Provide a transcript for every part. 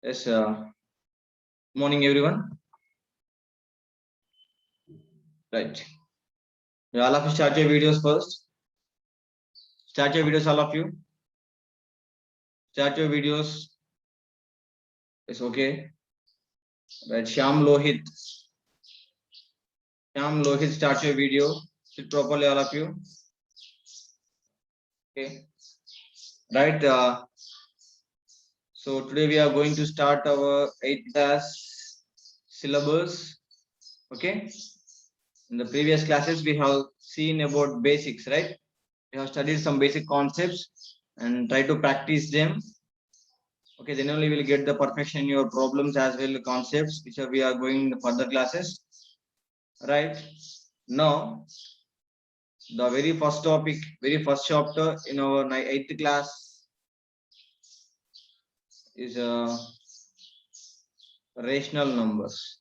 Yes, morning everyone. Right. All of you start your videos first. Start your videos, all of you. Start your videos. It's okay. Right. Shyam Lohit, start your video. Sit properly, all of you. Okay. Right. So today we are going to start our 8th class syllabus. Okay. In the previous classes, we have seen about basics, right? We have studied some basic concepts and try to practice them. Okay, then only will get the perfection in your problems as well concepts which we are going in the further classes. Right now, the very first topic, very first chapter in our 8th class is rational numbers.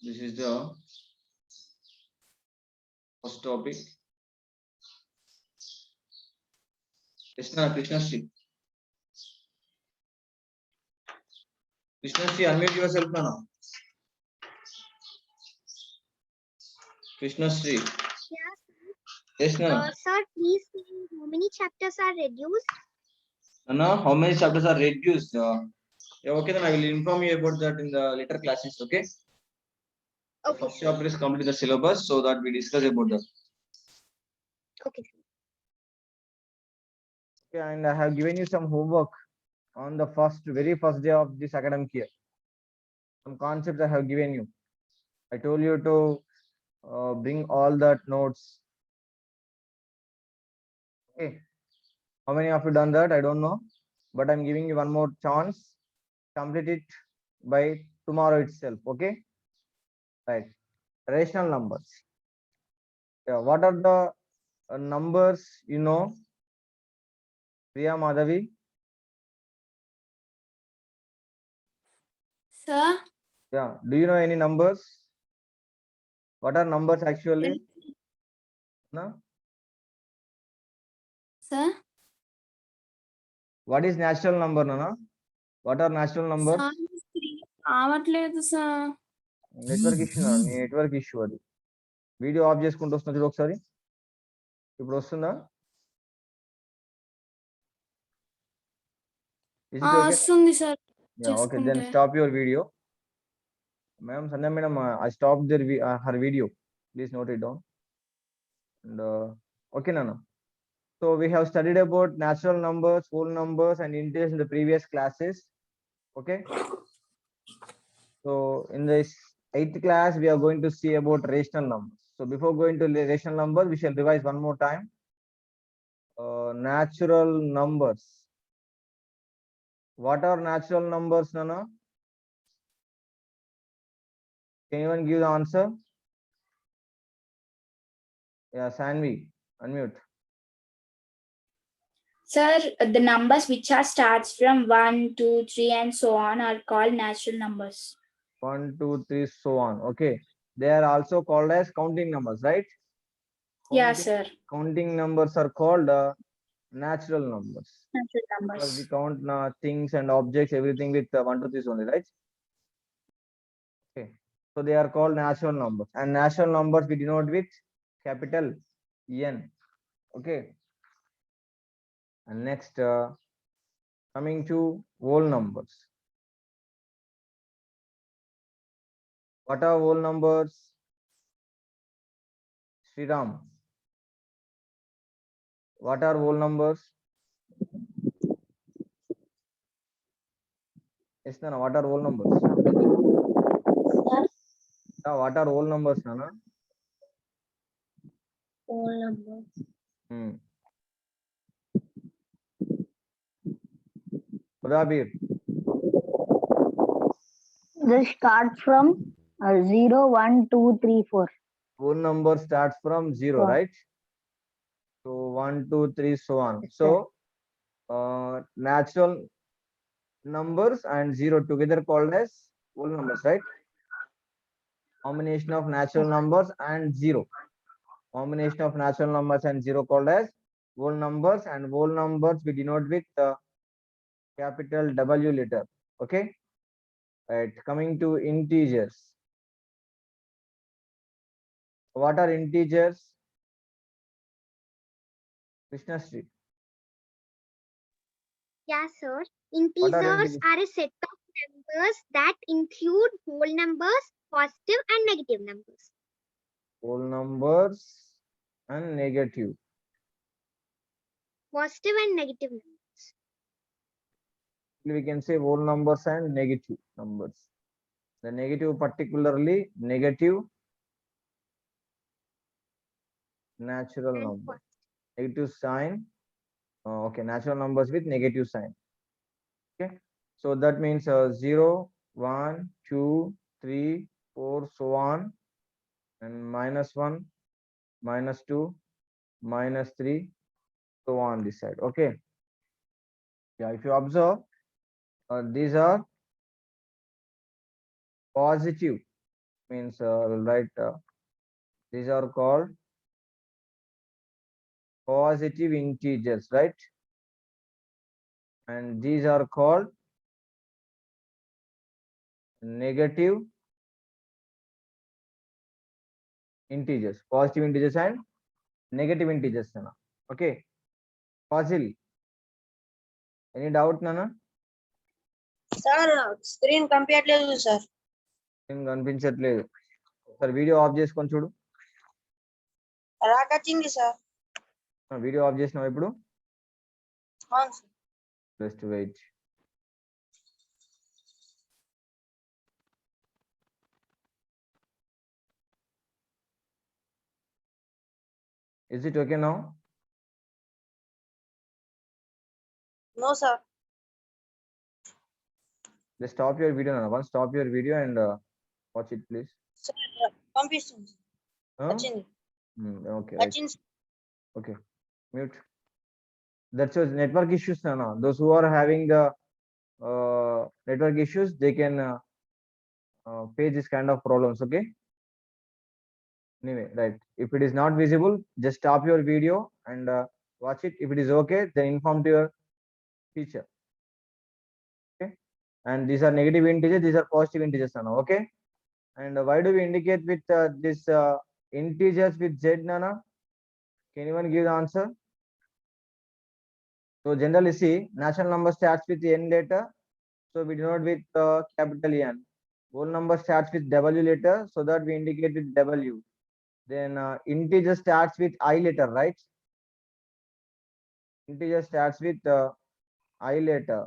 This is the first topic. Krishna Sri, unmute yourself now. Krishna Sri. Yes, no. Sir, please tell me how many chapters are reduced? No, how many chapters are reduced? Yeah, okay, then I will inform you about that in the later classes. Okay. Okay. First chapter is complete the syllabus so that we discuss about that. Okay. Okay, and I have given you some homework on the very first day of this academic year. Some concepts I have given you. I told you to bring all that notes. Okay. How many of you done that? I don't know. But I'm giving you one more chance. Complete it by tomorrow itself. Okay. Right. Rational numbers. Yeah. What are the numbers you know? Priya Madhavi. Sir? Yeah. Do you know any numbers? What are numbers actually? No? Sir? What is natural number, Nana? What are natural numbers? రావట్లేదు sir. Network issue network issue అది video off చేసుకుంటూ వస్తున్నా చూడు ఒకసారి ఇప్పుడు వస్తుందా వస్తుంది sir. Okay then stop your video ma'am Sandhya madam I stop their her video please note it down and okay నాన్న so we have studied about natural numbers whole numbers and integers in the previous classes okay so in this 8th class we are going to see about rational numbers. So before going to rational numbers we shall revise one more time. Natural numbers. What are natural numbers, Nana? Can anyone give the answer? Yeah, Sanvi, unmute. Sir, the numbers which are starts from 1, 2, 3 and so on are called natural numbers. 1, 2, 3, so on. Okay. They are also called as counting numbers, right? Yeah, sir. Counting numbers are called natural numbers. Natural numbers. Because we count things and objects, everything with 1, 2, 3 only, right? Okay. So they are called natural numbers. And natural numbers we denote with capital N. Okay. And next, coming to whole numbers. What are whole numbers? Sriram. What are whole numbers? Yes, Nana. What are whole numbers? Yeah, what are whole numbers, Nana? Whole numbers. Udabir. They start from 0, 1, 2, 3, 4. Whole number starts from 0, Yeah. right? So 1, 2, 3, so on. So natural numbers and 0 together called as whole numbers, right? Combination of natural numbers and 0. Combination of natural numbers and 0 called as whole numbers, and whole numbers we denote with capital W letter. Okay. Right. Coming to integers. What are integers? Krishna Street. Yeah, sir. What are Integers integers? are a set of numbers that include whole numbers, positive and negative numbers. Whole numbers and negative. Positive and negative numbers. We can say whole numbers and negative numbers. The negative, particularly negative natural And number. Negative sign. Okay, natural numbers with negative sign. Okay, so that means 0, 1, 2, 3, 4, so on, and -1, -2, -3, so on this side. Okay. Yeah, if you observe, these are positive, means right. These are called positive integers, right? And these are called negative integers. Positive integers and negative integers. Nana. Okay. Fazil, any doubt, Nana? Sir screen కనిపించట్లేదు sir. ఏం కనిపించట్లేదు. Sir video of చేసుకొని చూడు. రాకొచ్చింది sir. Video of చేసినావు ఇప్పుడు? అవును sir. Just wait. Is it okay now? No sir. Just stop your video, Nana. Once stop your video and watch it, please. Sir పంపిస్తుంది. Huh? వచ్చింది. Okay. Right. వచ్చింది. Okay. Mute. That's your network issues, Nana. Those who are having the network issues, they can face this kind of problems. Okay. Anyway, right. If it is not visible, just stop your video and watch it. If it is okay, then inform to your teacher. Okay. And these are negative integers. These are positive integers, Nana. Okay. And why do we indicate with this integers with Z, Nana? Can anyone give the answer? So generally, see, natural number starts with N letter, so we denote with capital N. Whole number starts with W letter, so that we indicate with W. Then integer starts with I letter, right? Integer starts with I letter.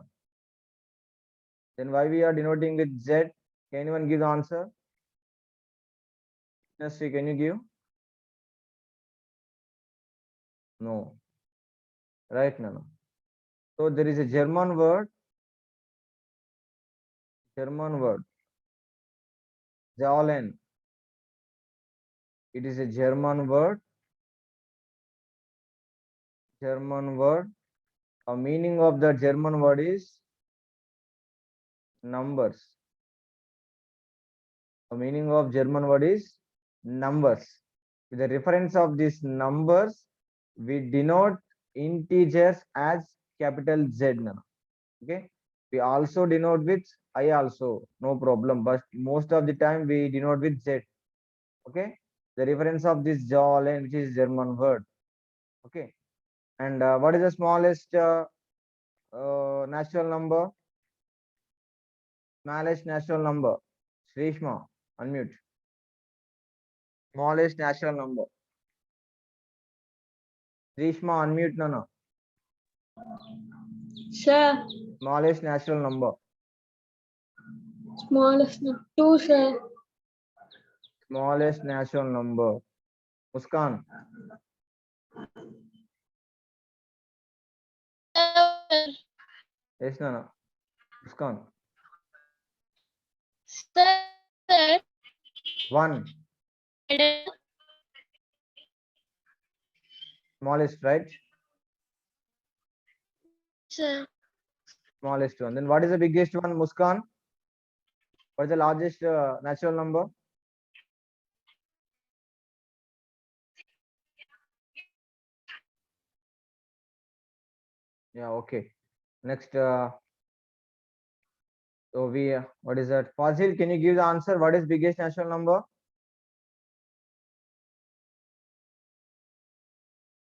Then why we are denoting with Z? Can anyone give the answer? Yes, can you give? No. Right, Nana. So there is a German word, Zahlen. It is a German word. A meaning of the German word is numbers. The meaning of German word is numbers. With the reference of these numbers, we denote integers as capital Z. Okay. We also denote with I also, no problem. But most of the time we denote with Z. Okay. The reference of this Zahlen, which is German word. Okay. And what is the smallest natural number? Smallest natural number. Shrishma, unmute. Smallest natural number. Shrishma, unmute, Nana. Sir, Smallest natural number. smallest 2, sir. Smallest natural number. Muskan. Yes, Nana. Muskan. Sir, 1. Smallest, right? sir. Smallest one. Then what is the biggest one, Muskan? What is the largest natural number? Yeah, okay. Next, So we, what is that? Fazil, can you give the answer? What is biggest natural number?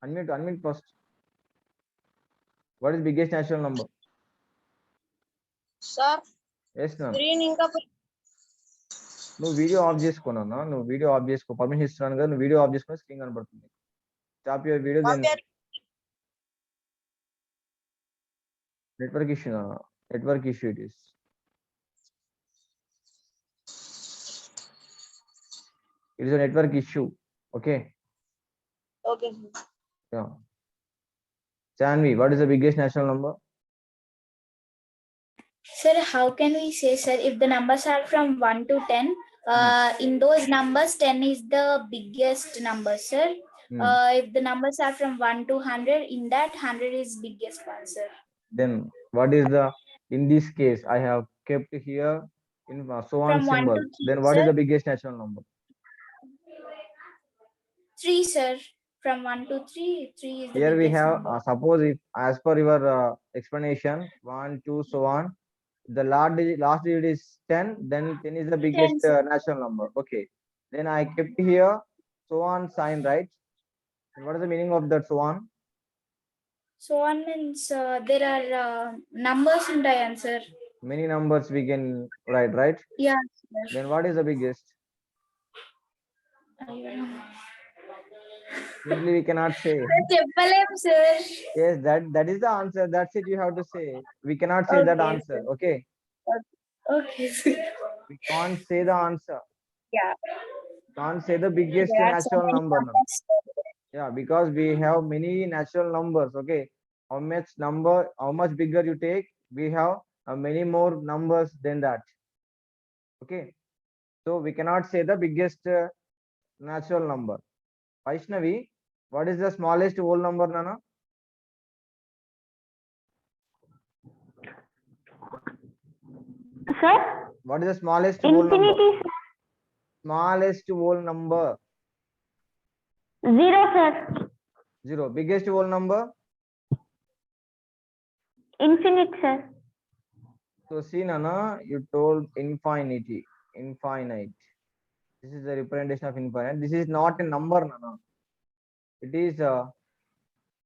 Unmute first. What is biggest natural number? Sir, Yes, no. screen ఇంకా నువ్వు video of చేసుకున్నా నువ్వు video of చేసుకో permission ఇస్తున్నాను కదా నువ్వు video of చేసుకుని screen కనబడుతుంది స్టాప్ యువర్ వీడియో దెన్ పంపారు. Network issue it is a network issue. Okay. Okay, sir. Yeah. Sanvi, what is the biggest natural number? Sir, how can we say, sir, if the numbers are from 1 to 10, in those numbers, 10 is the biggest number, sir. If the numbers are from 1 to 100, in that 100 is biggest one, sir. Then what is the, in this case, I have kept here in so on From 1 symbol. to 3, Then what is sir. the biggest natural number? 3, sir. From 1 to 3, 3 is the Here we biggest have, number. suppose if as per your explanation, 1, 2, so on, the last digit is 10, then 10 is the biggest 10, sir. natural number. Okay. Then I kept here so on sign, right? And what is the meaning of that so on? So on means there are numbers in the answer. Many numbers we can write, right? Yeah, sir. Then what is the biggest? Simply we cannot say. చెప్పలేం, sir. Yes, that is the answer. That's it. You have to say. We cannot say that Okay, answer. sir. Okay. Okay, sir. We can't say the answer. Yeah. Can't say the biggest There are so natural many number. No. numbers. Yeah, because we have many natural numbers. Okay. How much bigger you take, we have many more numbers than that. Okay. So we cannot say the biggest natural number. Vaishnavi, what is the smallest whole number, Nana? Sir, What is the smallest whole number? infinity, sir. Smallest whole number. 0, sir. 0. Biggest whole number? Infinite, sir. So see, Nana, you told infinity. Infinite. This is the representation of infinite. This is not a number, Nana. It is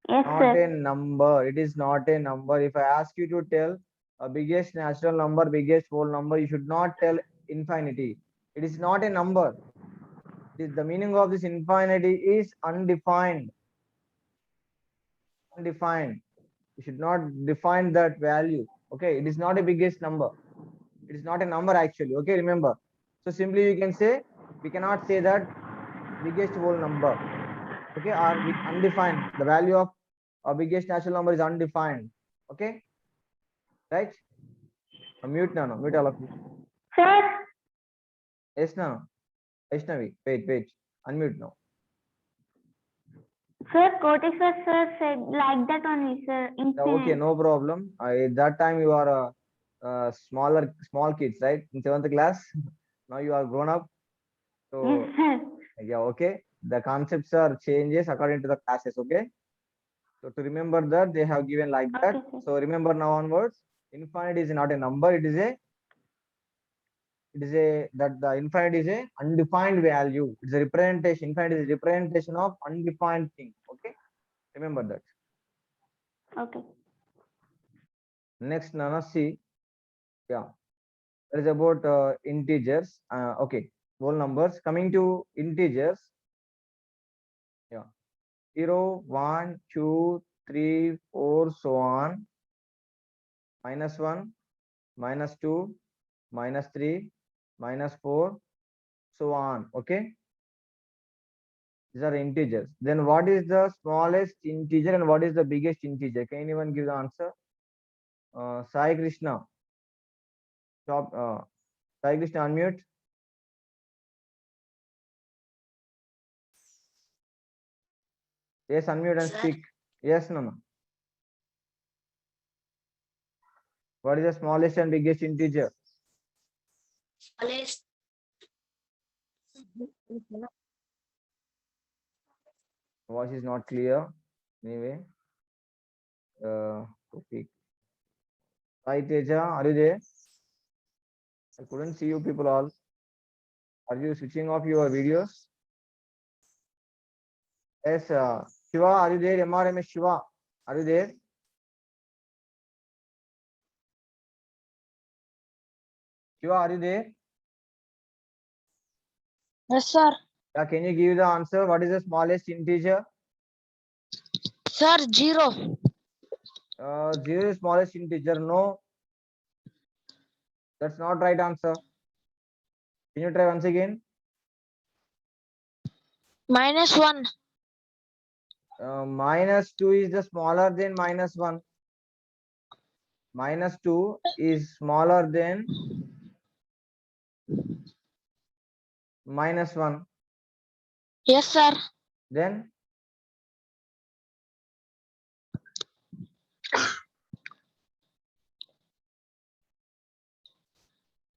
Yes, not sir. a number. It is not a number. If I ask you to tell a biggest natural number, biggest whole number, you should not tell infinity. It is not a number. The meaning of this infinity is undefined. Undefined. You should not define that value. Okay, it is not a biggest number. It is not a number actually. Okay, remember. So simply you can say, we cannot say that biggest whole number. Okay, or undefined. The value of a biggest natural number is undefined. Okay, right? Mute now. Mute all of you. Sir, Yes, now. Vaishnavi, wait. Unmute now. sir, Koteshwar sir said like that only, sir. Yeah, Infinite. okay, no problem. At that time you are small kids, right? In 7th class. Now you are grown up. So Yes, sir. yeah, okay. The concepts are changes according to the classes. Okay. So to remember that they have given like that. Okay, sir. So remember now onwards, infinite is not a number. It is that the infinite is a undefined value. It's a representation. Infinite is a representation of undefined thing. Okay. Remember that. Okay. Next, Nana, see. Yeah. That is about integers. Okay. Whole numbers. Coming to integers. Yeah. 0, 1, 2, 3, 4, so on. -1, -2, -3, -4, so on. Okay. These are integers. Then what is the smallest integer and what is the biggest integer? Can anyone give the answer? Sai Krishna. Stop. Sai Krishna, unmute. Yes, unmute and Sir. speak. Yes, no. What is the smallest and biggest integer? Smallest. Voice is not clear. Anyway. Topic. Sai Teja, are you there? I couldn't see you people all. Are you switching off your videos? Yes, Shiva, are you there? MRMS Shiva, are you there? Shiva, are you there? Yes, sir. Yeah, can you give the answer? What is the smallest integer? Sir, 0. 0 is smallest integer. No, that's not right answer. Can you try once again? -1. -2 is the smaller than -1. -2 is smaller than -1. Yes, sir. Then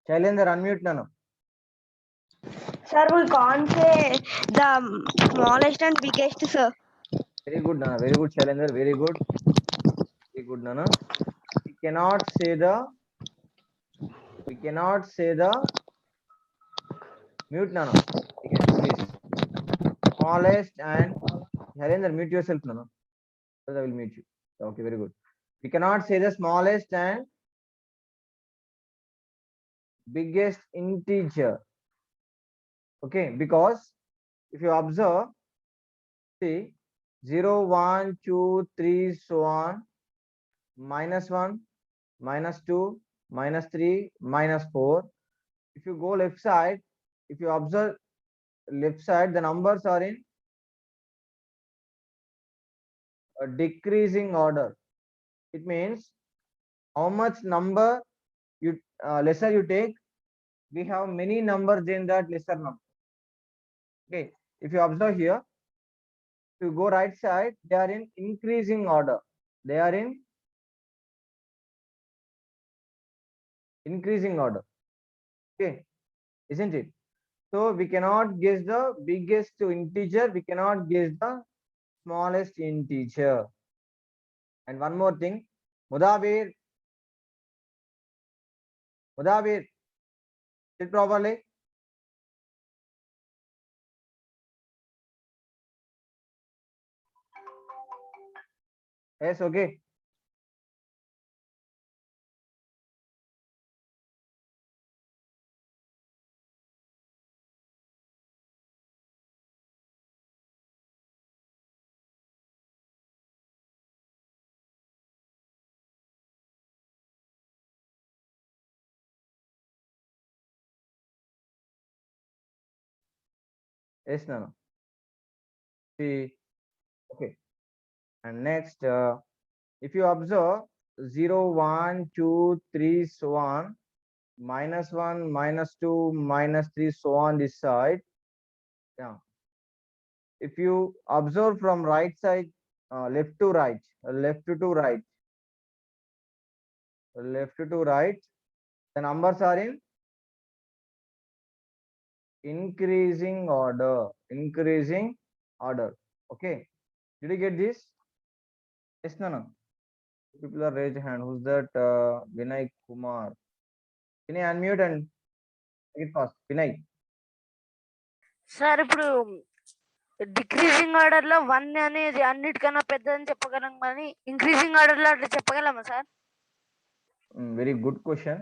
Shailendra, unmute Nano. Sir, we can't say the smallest and biggest, sir. Very good, Nana. Very good, Shailendra. Very good. Very good, Nana. We cannot say the. We cannot say the. Mute Nano. Again, please. Smallest and Shailendra, mute yourself, Nano. So I will mute you. Okay, very good. We cannot say the smallest and biggest integer. Okay, because if you observe, see 0, 1, 2, 3, so on, -1, -2, -3, -4. If you go left side, if you observe left side, the numbers are in a decreasing order. It means how much number you lesser you take, we have many numbers in that lesser number. Okay, if you observe here, if you go right side, they are in increasing order. They are in increasing order. Okay, isn't it? So we cannot guess the biggest integer. We cannot guess the smallest integer. And one more thing, Mudavir, Mudavir, sit properly. Yes, okay. Yes, no, no. See, okay. And next, if you observe 0, 1, 2, 3, so on, -1, -2, -3, so on this side. Yeah. If you observe from right side, left to right, left to right, left to right, the numbers are in increasing order. Increasing order. Okay. Did you get this? Yes, no, no. People are raised hand. Who's that? Vinay Kumar. Can you unmute and take it fast? Vinay. Sir ఇప్పుడు decreasing order లో 1 అనేది అన్నిటికన్నా పెద్దదని చెప్పగలం కానీ increasing order లో అట్లా చెప్పగలమా sir? Very good question.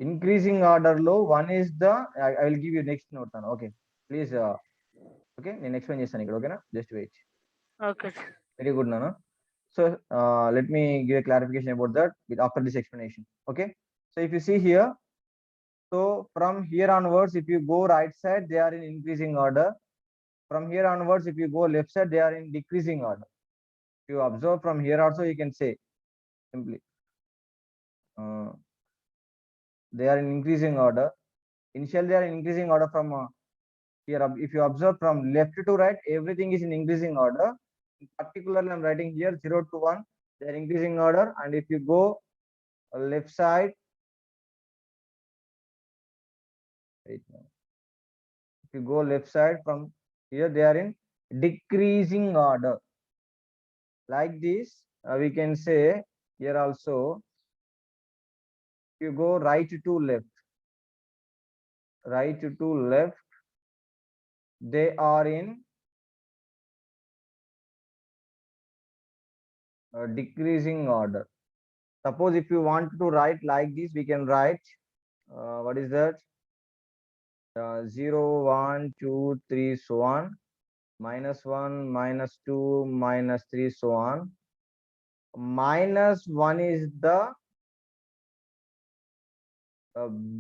Increasing order low. One is the. I will give you next note. Nano. Okay. Please. Okay. Next one is okay. Na? Just wait. Okay sir. Very good, Nana. So let me give a clarification about that after this explanation. Okay. So if you see here, so from here onwards, if you go right side, they are in increasing order. From here onwards, if you go left side, they are in decreasing order. If you observe from here also, you can say simply they are in increasing order. Initially, they are in increasing order from here. If you observe from left to right, everything is in increasing order. Particularly, I'm writing here 0 to 1, they are increasing order. And if you go left side, if you go left side from here, they are in decreasing order. Like this, we can say here also, if you go right to left, right to left, they are in decreasing order. Suppose if you want to write like this, we can write what is that? 0, 1, 2, 3, so on. -1, -2, -3, so on. -1 is the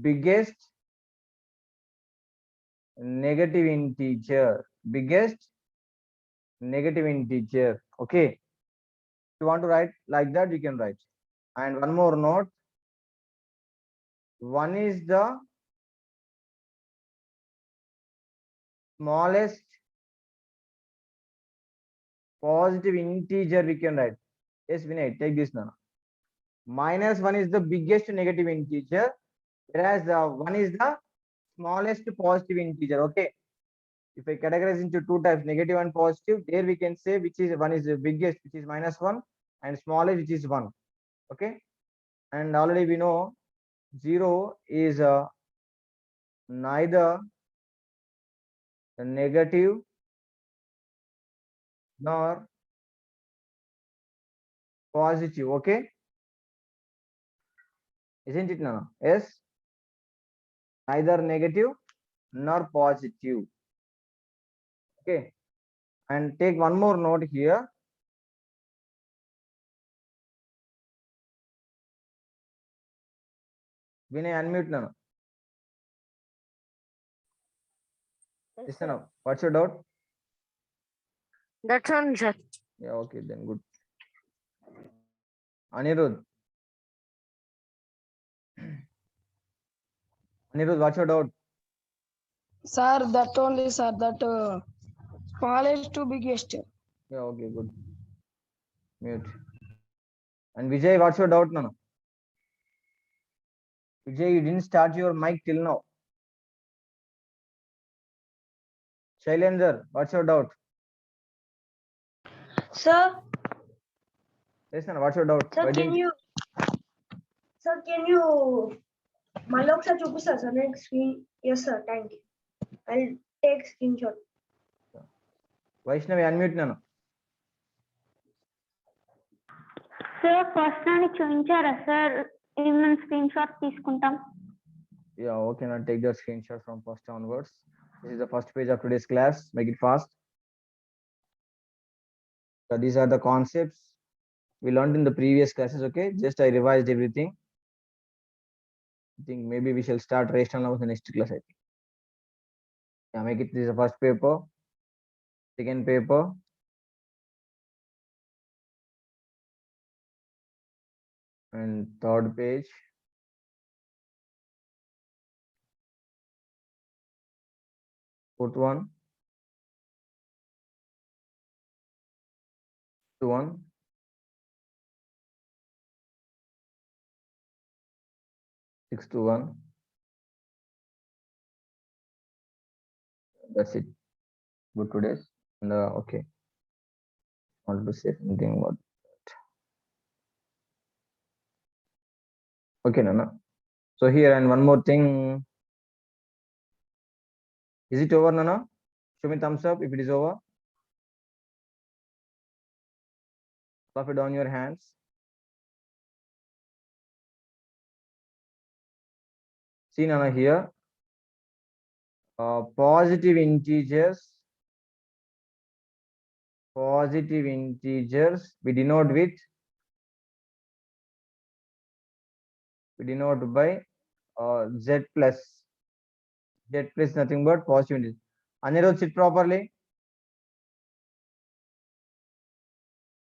biggest negative integer. Biggest negative integer. Okay. If you want to write like that, you can write. And one more note. 1 is the smallest positive integer we can write. Yes, Vinay, take this now. -1 is the biggest negative integer, whereas 1 is the smallest positive integer. Okay. If I categorize into two types, negative and positive, there we can say which is one is the biggest, which is -1, and smallest, which is 1. Okay. And already we know 0 is neither negative nor positive. Okay. Isn't it, Nana? Yes. Neither negative nor positive. Okay. And take one more note here. Vinay, unmute Nana. Yes, Nana. What's your doubt? That's one, sir. Yeah, okay, then good. Anirudh. Anirudh, what's your doubt? Sir, that only, sir, that smallest to biggest. Yeah, okay, good. Mute. And Vijay, what's your doubt, Nana? Vijay, you didn't start your mic till now. Shailendra, what's your doubt? Sir, Yes, Nana, what's your doubt? sir, Why can didn't you, sir, can you మళ్ళీ ఒకసారి చూపిస్తారు sir నేను screen yes sir thank you I take screenshot Vaishnavi, unmute Nana. Sir first దానికి చూపించారా sir ఇది మనం screenshot తీసుకుంటాం. Yeah, okay, now take the screenshot from first onwards. This is the first page of today's class. Make it fast. So these are the concepts we learned in the previous classes. Okay, just I revised everything. I think maybe we shall start rational numbers in the next class. I think. Yeah, make it. This is the first paper, second paper, and third page. Fourth one, fifth one, sixth one. That's it. Good today's. And okay. Wanted to say something about that. Okay, Nana. So here and one more thing. Is it over, Nana? Show me thumbs up if it is over. Clap it down your hands. See, Nana, here. Positive integers we denote by z plus nothing but positive integers. Anirudh, sit properly.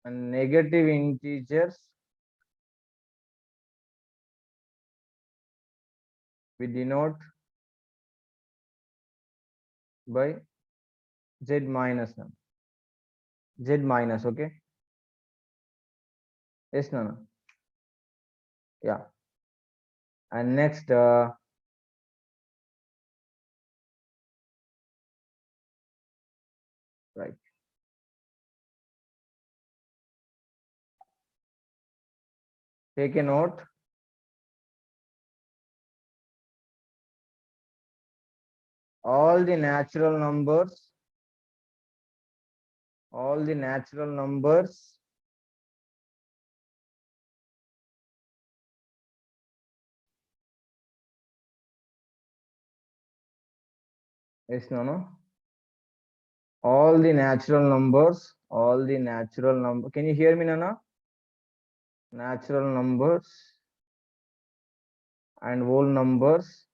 And negative integers we denote by z minus. Z minus, okay. Yes, Nana. Yeah. And next right. Take a note. all the natural numbers yes, no, all the natural numbers, can you hear me, Nana? Natural numbers and whole numbers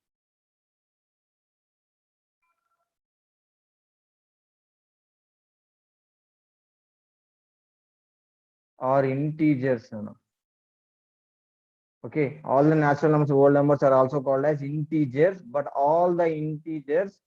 are integers, Nana. Okay, all the natural numbers, whole numbers are also called as integers, but all the integers